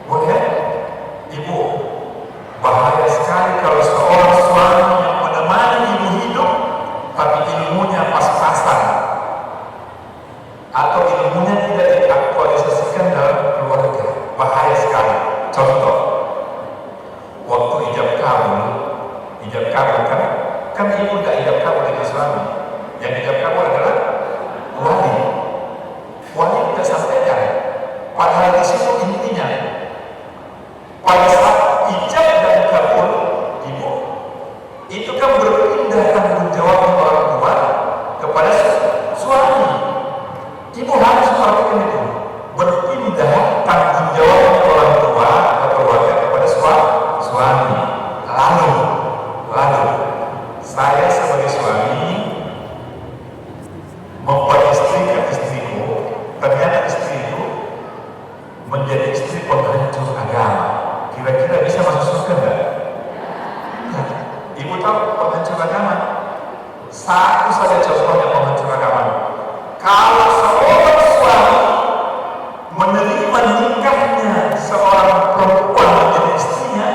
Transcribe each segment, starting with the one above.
Boleh, ibu, bahaya sekali kalau seorang suami yang menemani ibu hidup tapi ilmunya pas-pasan atau ilmunya tidak diaktualisasikan dalam keluarga. Bahaya sekali. Contoh, waktu ijab kabul kan ibu tidak ijab kabul dengan suami. Yang ijab kabul adalah wali. Wali tidak sampaikan. Padahal di situ intinya pada saat ijab dan kabul ibu itu kan berpindah tanggung jawab orang tua kepada suami. Ibu harus melakukan itu, berpindah tanggung jawab orang tua atau keluarga kepada suami. Lalu saya sebagai suami memperistri istriku, ternyata istri itu menjadi istri penghancur agama. Kira-kira bisa masuk surga enggak? Ibu tahu penghancur agama? Satu saja contohnya penghancur agama. Kalau seorang suami menerima nikahnya seorang perempuan menjadi istrinya,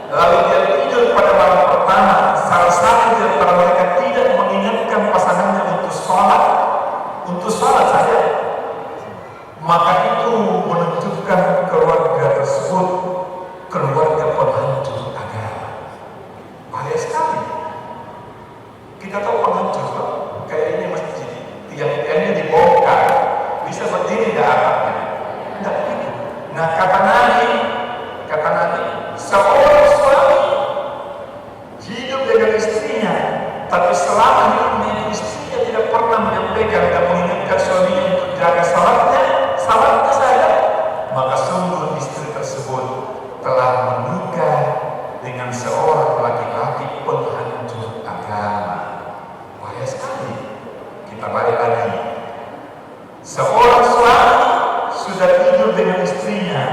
lalu dia tidur pada malam pertama, salah satu di antara mereka tidak mengingatkan pasangannya untuk sholat saja, maka itu menunjukkan keluarga tersebut keluarga penghancur agama. Bahaya sekali. Kita tahu penghancur, kayak ini masjid, tiang-tiangnya dibongkar, bisa berdiri di atapnya. Tidak begitu. Nah, kata Nabi, seorang suami hidup dengan istrinya, tapi selama hidupnya istrinya tidak pernah menyampaikan dan mengingatkan suaminya untuk jaga salatnya saja, maka sungguh istri tersebut telah menikah dengan seorang laki-laki penghancur agama. Bahaya sekali. Kita balik lagi. Seorang suami sudah hidup dengan istrinya,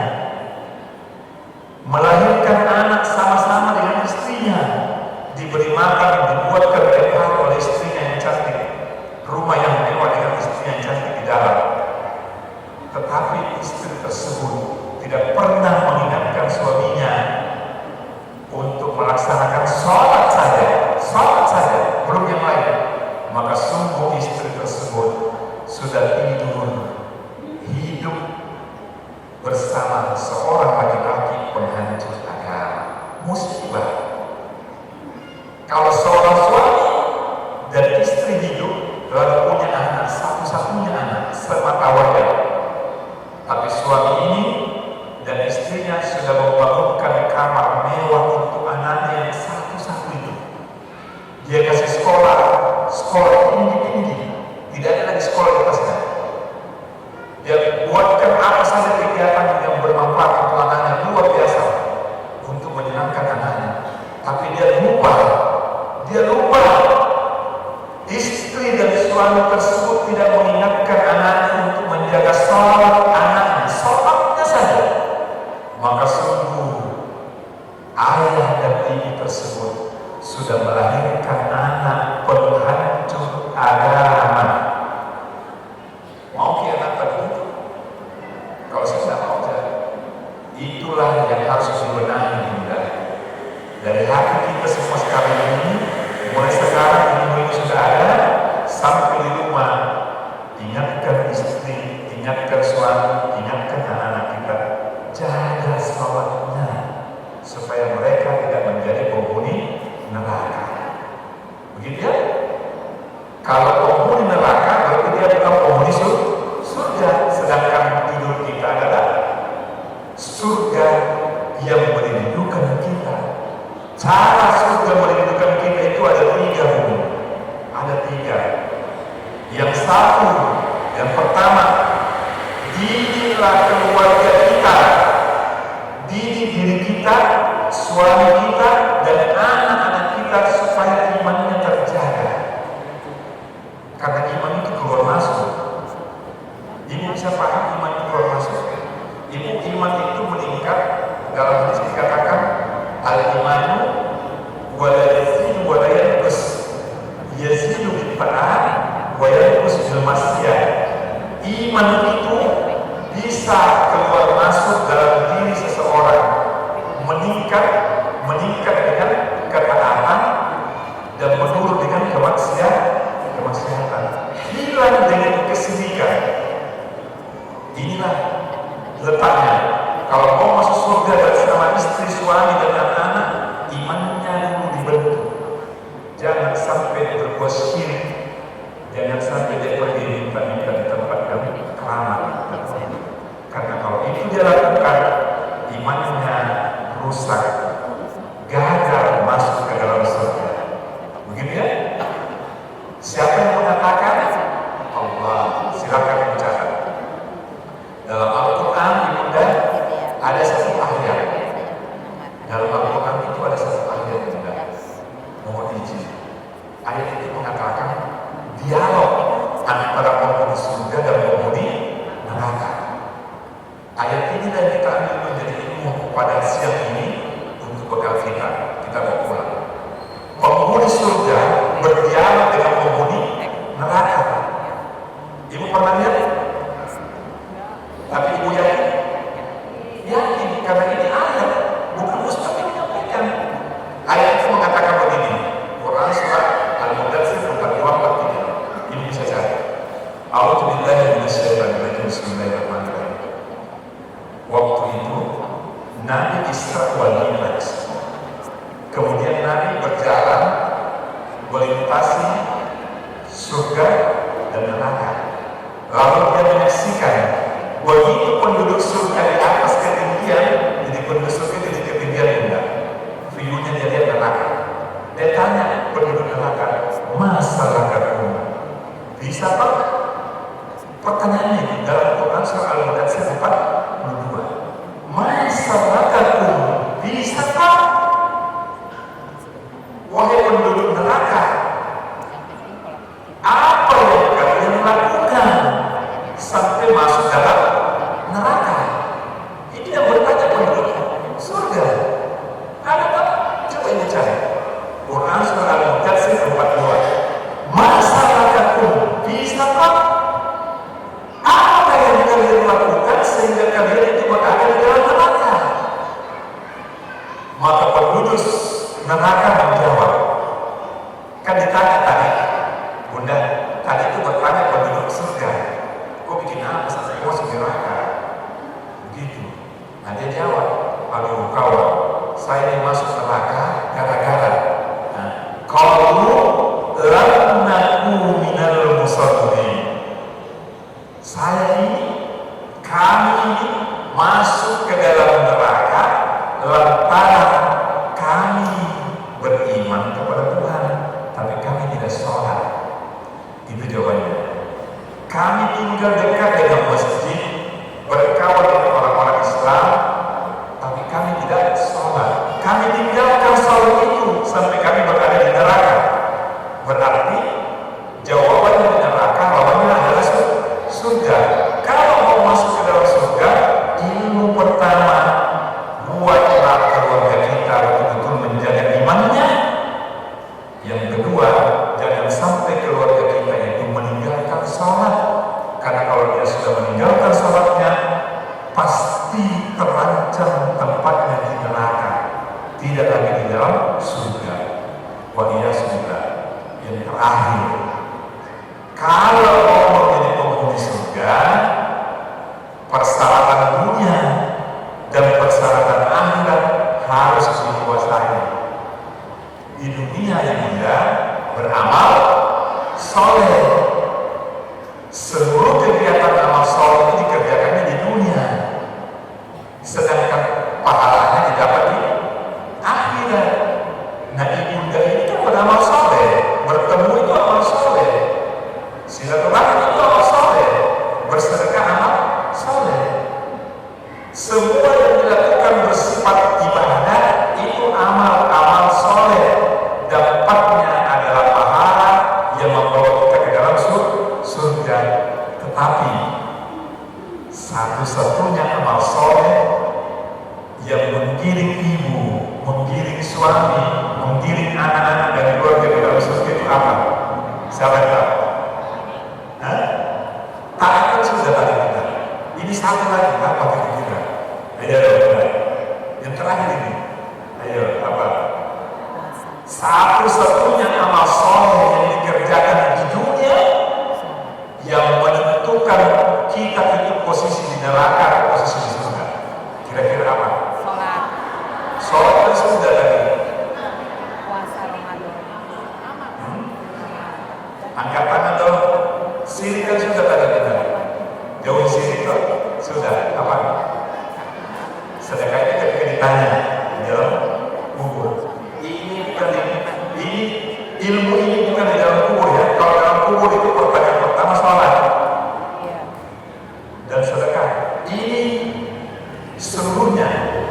melahirkan anak sama-sama dengan istrinya, diberi makan, dibuatkan berkah oleh istrinya yang cantik, rumah yang mewah dengan istrinya yang cantik di dalam. Tetapi istri tersebut tidak pernah mengingatkan suaminya untuk melaksanakan sholat saja, belum yang lain. Maka sungguh istri tersebut sudah hidup bersama seorang laki-laki penghancur agama. Musibah. Kalau seorang suami dan istri hidup lalu punya anak, satu-satunya anak semata wayang, tapi suami ini dan istrinya sudah membangunkan kamar mewah untuk anaknya yang satu-satu itu. Dia kasih sekolah tinggi-tinggi, tidak ada lagi sekolah di atasnya. Dia buatkan apa saja kegiatan yang bermanfaat untuk anaknya, luar biasa untuk menyenangkan anaknya. Tapi dia lupa istri dan suami tersebut tidak mengingatkan anaknya untuk menjaga sholatnya saja. Maka sungguh ayah dan ibu tersebut sudah melahirkan anak penghancur agama. Mau anak begitu? Kalau saya tidak mau jadi. Itulah yang harus dibenahi dari hati kita semua sekarang ini. Mulai sekarang ilmu ini sudah ada, sampai di rumah ingatkan istri, ingatkan suami, ingatkan anak-anak kita, jaga sholatnya supaya mereka tidak menjadi penghuni neraka. Begitu ya? Kalau penghuni neraka berarti dia bukan penghuni surga, sedangkan tidur kita adalah surga yang merindukan kita. Cara surga merindukan kita itu ada tiga. Yang satu, yang pertama, didiklah keluarga kita, didik diri kita, suami kita, dan anak-anak kita supaya imannya terjaga. Karena iman itu keluar masuk. Ibu bisa paham iman itu keluar masuk? Iman itu meningkat. Dalam hadis dikatakan al-imanu wala yazidu wala yanqus, yazidu bil fa'al wa yanqus bil mas surga bersama istri, suami, dan anak-anak, imannya dulu dibentuk. Jangan sampai berbuat syirik, jangan sampai dia pergi minta-minta di tempat yang keramat. Karena kalau itu dia lakukan, imannya rusak, gagal masuk ke dalam surga. Begitu ya? Siapa yang mengatakan? Allah. Silakan mencatat. Dalam Al-Quran Ibunda ada satu ayat. Dalam Al-Quran itu ada satu ayat Ibunda. Mohon izin. Ayat itu mengatakan dialog antara penghuni surga dan penghuni neraka. Ayat ini dan kita ambil menjadi ilmu pada siang ini untuk bekal kita. Kita mau pulang. Penghuni surga berdialog dengan penghuni neraka. Ibu pernah lihat? Tapi ibu yakin? Yakin, karena ini ayat, bukan ustaz yang menyampaikan. Ayat itu mengatakan begini. Quran surat Al-Mudaththir 42-43. Ini bisa cari. A'udzubillahi minasyaitonir rajim. Bismillahirrahmanirrahim. Waktu itu Nabi Isra wal Mi'raj. Kemudian Nabi berjalan melintasi surga dan neraka. Lalu dia menyaksikan begitu penduduk surga di atas ketinggian, jadi penduduk surga di ketinggian rendah. View-nya dia lihat neraka. Dia tanya penduduk neraka, masalahmu bisa Pak? Pertanyaannya ini dalam Quran surah Al-Mudaththir 42. Masalahmu bisa Pak? Wahai penduduk neraka, apa yang kalian lakukan sampai masuk dalam neraka? Ini yang bertanya penduduk surga. Ada tak? Coba ini cari. Quran surah Al-Mudaththir 42. Masalahmu bisa Pak? Apa yang kalian lakukan sehingga kalian itu berada di dalam neraka? Maka penduduk neraka menjawab. Kan ditanya tadi, Bunda, tadi itu bertanya penduduk surga, kok bikin apa sampai masuk neraka? Begitu. Nah dia jawab, aduh kawan, saya ini masuk neraka gara-gara qalu lam naku minal musallin. Saya ini, kami ini masuk ke dalam neraka lantaran kami beriman kepada Tuhan, tapi kami tidak sholat. Itu jawabannya. Kami tinggal dekat dengan masjid, berkawan dengan orang-orang Islam, tapi kami tidak sholat. Kami tinggalkan sholat itu sampai kami berada di neraka. Berarti jawabannya di neraka, lawannya adalah surga. Kalau mau masuk ke dalam surga, ilmu pertama buatlah keluarga kita betul-betul menjaga imannya. Yang kedua, jangan sampai keluarga kita itu meninggalkan sholat. Karena kalau dia sudah meninggalkan sholatnya, pasti terancam tempatnya di neraka, tidak lagi di dalam surga. Waliyahsbillah. Yang terakhir, kalau mau menjadi penghuni surga, persyaratan dunia dan persyaratan akhirat harus dikuasai. Di dunia yang mulia beramal soleh. Seluruh kegiatan amal soleh itu dikerjakannya di dunia, sedangkan pahalanya didapat di akhirat. Nah ibunda ini kan beramal soleh, bertemu itu amal soleh, silaturahmi itu amal soleh, bersedekah amal soleh. Semua yang dilakukan bersifat ibadah itu amal-amal soleh. Dampaknya adalah pahala yang membawa kita ke dalam surga. Tetapi satu-satunya amal soleh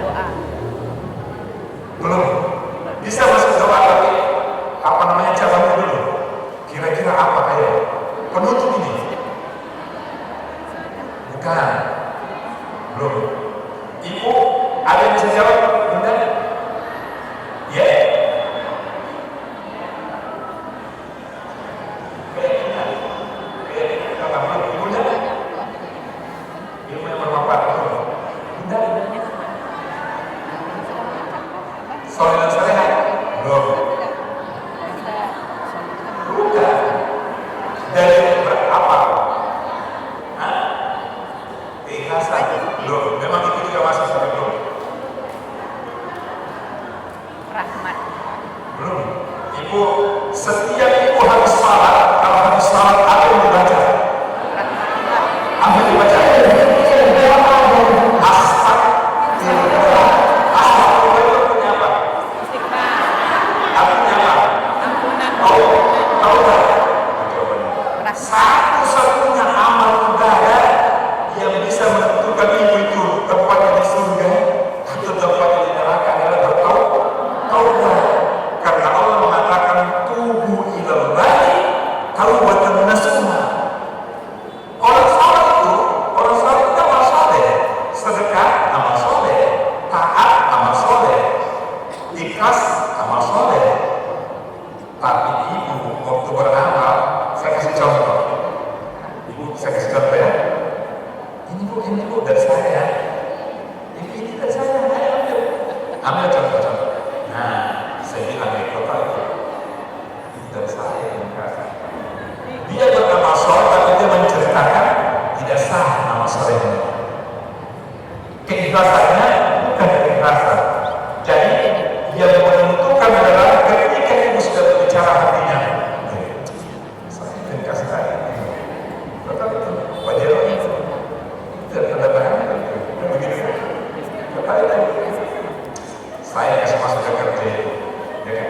Doa. Belum. Bisa masuk doa tapi apa namanya cabangnya dulu. Kira-kira apa kayak penutup ini? Bukan. Belum. Ibu ada yang bisa jawab? Bunda? Ya. Soleh dan soleha? Belum. Bukan. Dari berapa? Hah? Keikhlasan? Belum. Memang itu juga masuk tapi belum. Rahmat. Belum. Ibu, setiap ibu harus salat. Kalau harus salat, apa yang dibaca? Apa yang dibaca? Astagfirullah. Astagfirullah itu punya apa? Artinya apa? Tahu tak? Satu-satunya amal ibadah yang bisa menentukan ibu itu tempatnya di surga atau tempatnya di neraka adalah bertaubat. Karena Allah mengatakan tubu ilallahi taubatan nasuha. Orang saleh itu amal soleh, sedekah amal soleh, taat amal soleh, ikhlas amal soleh. Tapi ibu waktu beramal, saya kasih contoh. Ibu, saya kasih contoh ya. Ini bu dari saya. Ini dari saya. Ayo, ambil contoh-contoh. Nah, saya bilang dari kota itu. Ini dari saya yang kasih. Dia beramal soleh, tapi dia menceritakan tidak sah amal solehnya. Keikhlasannya bukan keikhlasan. Jadi yang menentukan adalah ketika ibu sudah berbicara hatinya. Saya ingin kasih tadi. Betul itu. Pak Jero itu ada bahan. Begitu. Betul. Saya kasih masuk ke kerja itu. Ya kan?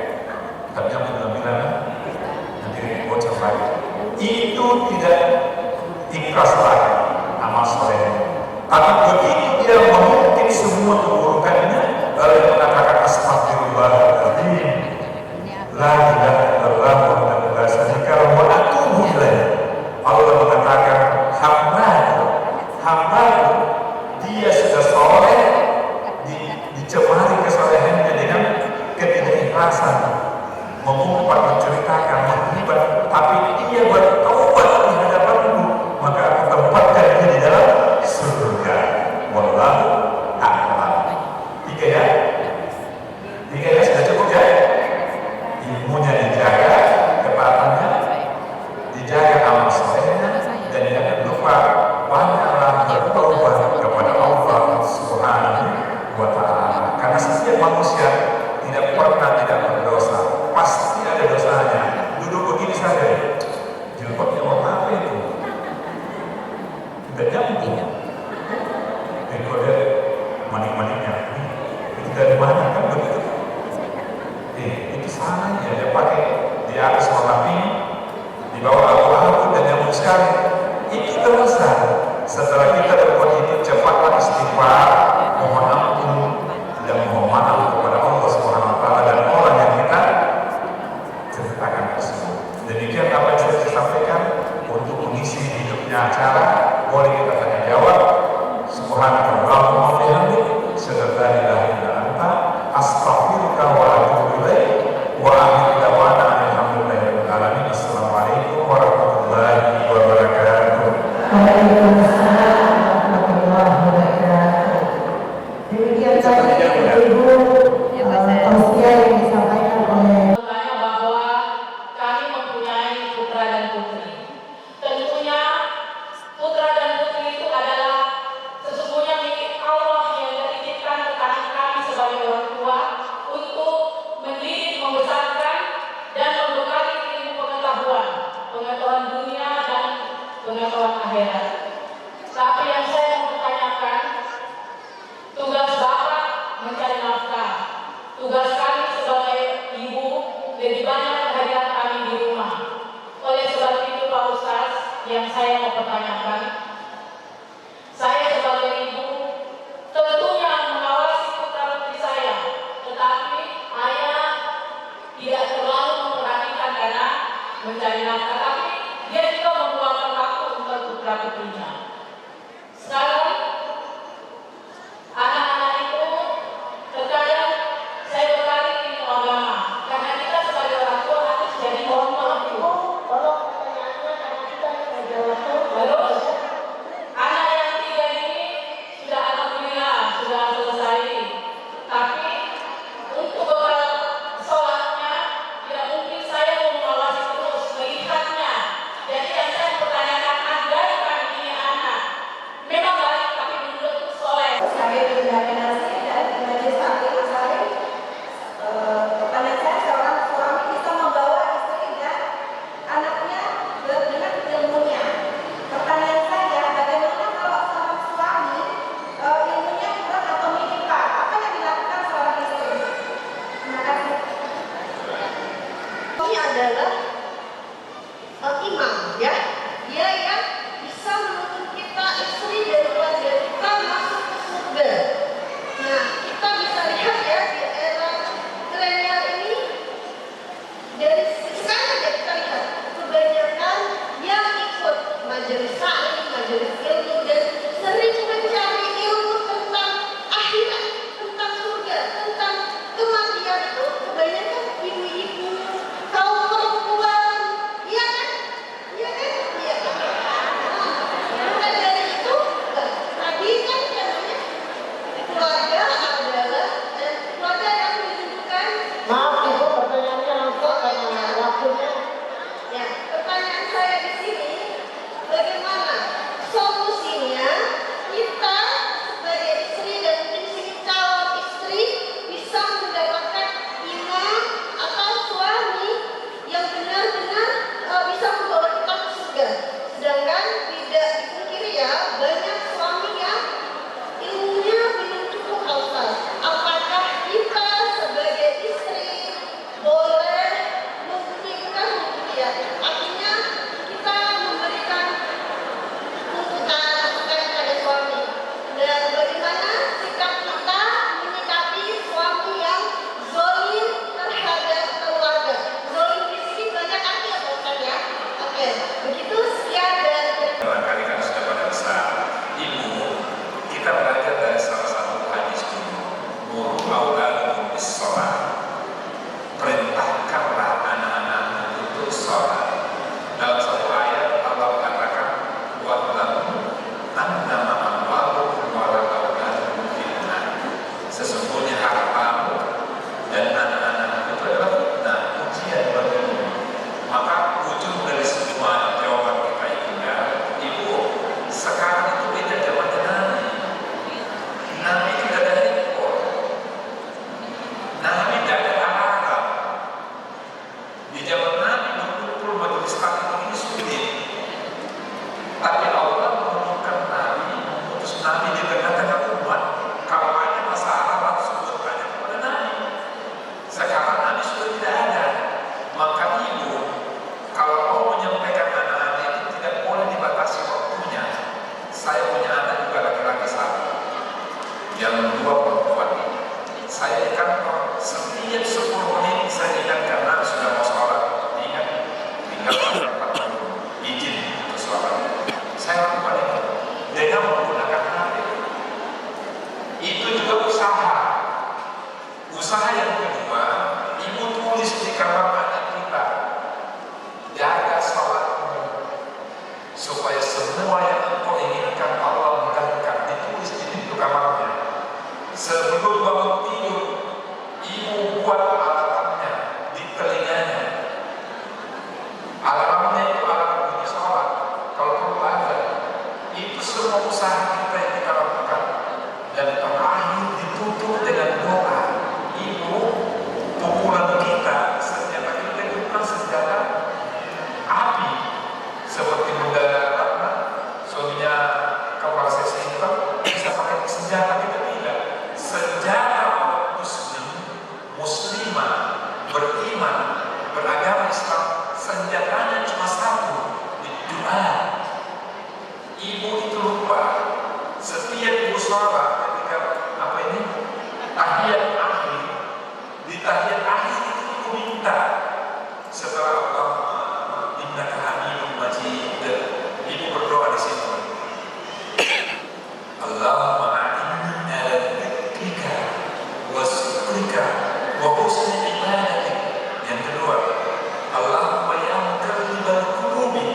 Tapi yang bilang nanti bocor lagi. Itu tidak ikhlas lagi amal soleh. Tapi begitu dia mengungkit semua keburukannya, lalu dia mengatakan astagfirullahaladzim, la ilaha illallah wahdahu la syarika lahu wa atubu ilaih. Allah mengatakan hamba-Ku, dia sudah soleh, dicemari kesolehannya dengan ketidakikhlasan, mengumpat, menceritakan, menghibah, tapi dia bertaubat di hadapan-Mu, maka Aku tempatkan dia di dalam surga. Wallahu a'lam. Tiga ya? Sudah cukup ya? Ilmunya dijaga, ketaatannya dijaga, amal solehnya, dan jangan lupa banyaklah bertobat kepada Allah Subhanahu wa Ta'ala. Karena setiap manusia tidak pernah tidak berdosa, pasti ada dosanya. Duduk begini saja, jilbabnya warna apa itu? Tidak nyambung. Kalau dia manik-maniknya, itu dari mana kan begitu? Itu sana ya, dia pakai di atas warna pink, di bawah abu-abu dan nyambung sekali. Itu dosa. Setelah kita berbuat itu, cepatlah istighfar, mohon ampun dan mohon maaf kepada Allah Subhanahu wa Ta'ala dan orang yang kita ceritakan tersebut. Demikian apa yang saya sampaikan untuk mengisi hidupnya acara. Boleh kita tanya jawab. Subhanallahumma wa bihamdihi, asyhadu an la ilaha illa anta, astaghfiruka wa atubu ilaik. Wa akhiru da'wana alhamdulillahi rabbil alamin. Assalamualaikum warahmatullahi wabarakatuh. Waalaikumsalam warahmatullahi wabarakatuh. Demikian tadi Ibu tausiah yang disampaikan oleh bahwa kami mempunyai putra dan putri. Tentunya putra dan putri itu adalah sesungguhnya milik Allah yang dititipkan kepada kami sebagai orang tua untuk mendidik, membesarkan, dan membekali ilmu pengetahuan dunia dan pengetahuan akhirat. Tapi yang saya mau pertanyakan, tugas Bapak mencari nafkah, tugas kami bis-shalah. Perintahkanlah anak-anak untuk sholat. Dalam satu ayat Allah mengatakan wa'lamu annama amwalukum wa auladukum fitnah. Sesungguhnya hartamu dan anak-anak itu adalah fitnah, ujian bagimu. Maka ujung dari semua jawaban kita ibu, sekarang itu beda zamannya Nabi. Nabi tidak ada handphone, Nabi tidak ada alarm. Di zaman Nabi berkumpul majelis taklim ini sulit. Tapi Allah menurunkan Nabi, mengutus Nabi di tengah-tengah umat. Kalau ada masalah langsung bertanya kepada Nabi. Sekarang Nabi sudah tidak ada. Maka ibu, kalau mau menyampaikan anak-anak itu tidak boleh dibatasi waktunya. Saya punya anak juga laki-laki satu, yang 2 perempuan. Saya di kantor setiap 10 menit saya ingatkan, karena sudah mau sholat, ingat tinggal 4 menit izin untuk sholat. Saya lakukan itu dengan menggunakan HP. Itu juga usaha yang kedua. Ibu tulis di kamar anak kita, jaga sholatmu supaya semua yang engkau inginkan Allah mudahkan. Ditulis di pintu kamarnya. Sebelum bangun tidur, ibu buat alarmnya di telinganya. Alarmnya itu alarm bunyi sholat. Kalau perlu ada, itu semua usaha kita yang kita lakukan. Dan terakhir ditutup dengan doa. Ibu, pukulan kita, senjata kita itu bukan senjata api seperti Bunda Ratna, suaminya Kapolres Sesi itu bisa pakai senjata, kita tidak. Senjata orang muslimah, beriman, beragama Islam, senjatanya cuma satu, doa. Ibu itu lupa setiap ibu sholat ketika tahiyat akhir, di tahiyat akhir itu ibu minta setelah Allah innaka hamidum majid, ibu berdoa di sini, Allahumma a'inni ala dzikrika wa syukrika wa husni ibadatik. Yang kedua, Allahumma ya muqallibal qulubi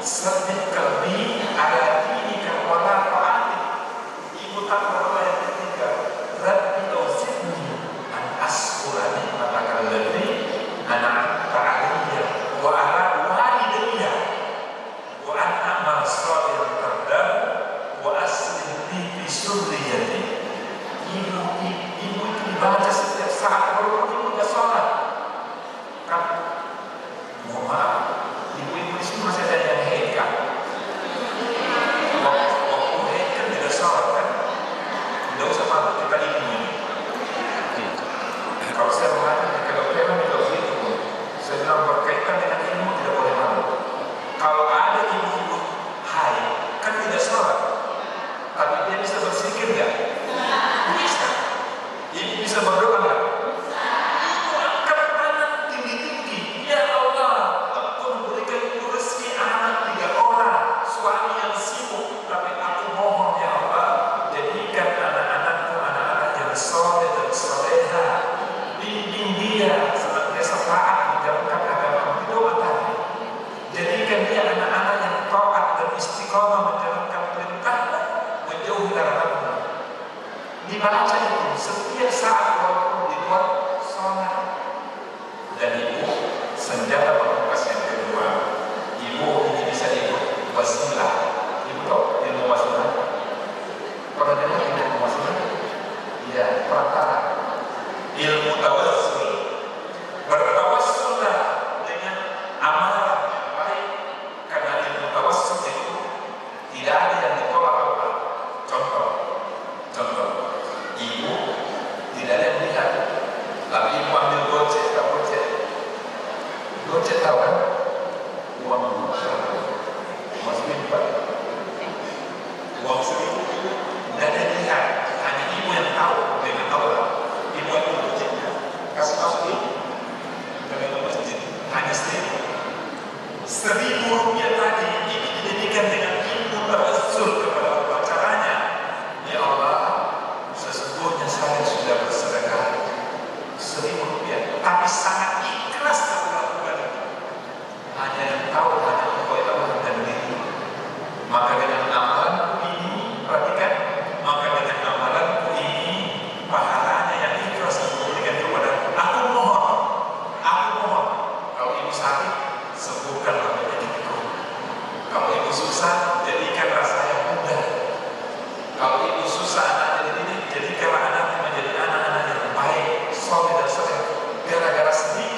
tsabbit qalbi ala dinika wa la ta'atik. Ibu tak berdoa yang ketiga, Rabbi awzidni an ashkura ni'mataka allati an'amta 'alayya wa 'ala walidayya wa an a'mala shalihan tardahu wa aslih li fi surriyati. Ibu itu dibaca setiap saat walaupun ibu tidak sholat. Kan, mohon maaf, ibu-ibu di sini masih ada yang haid kan? Waktu haid kan tidak sholat kan? Tidak usah malu, kita ibu ini. Kalau saya mengatakan kedokteran juga begitu, saya bilang berkaitan dengan ilmu tidak boleh malu. Kalau ada ibu-ibu haid kan tidak sholat, tapi dia bisa bersikir nggak? Bisa. Ibu bisa berdoa nggak? Ibu angkat anak tinggi-tinggi. Ya Allah, Engkau memberikan ibu rezeki anak 3 orang, suami yang sibuk, tapi aku mohon ya Allah, jadikan anak-anakku anak-anak yang soleh dan soleha. Bimbing dia senantiasa taat menjalankan agama. Doa tadi. Jadikan dia anak-anak yang taat dan istiqomah menjalankan perintahmu, menjauhi laranganmu. Dibaca itu setiap saat walaupun di luar sholat. Dan ibu, senjata pamungkas yang kedua, ibu ini bisa ikut wasilah. Ibu tahu ilmu wasilah? Pernah dengar ilmu wasilah? Iya, perantara. Ilmu tawassul. Bertawassullah dengan amalan yang baik, karena ilmu tawassul itu tidak ada yang ditolak Allah. Contoh, ibu tidak ada yang melihat, tapi ibu ambil gocek, tak gocek tahu kan? Uang seribu, uang seribu, tidak ada yang lihat, hanya ibu yang tahu dengan Allah. Ibu itu goceknya, sedikit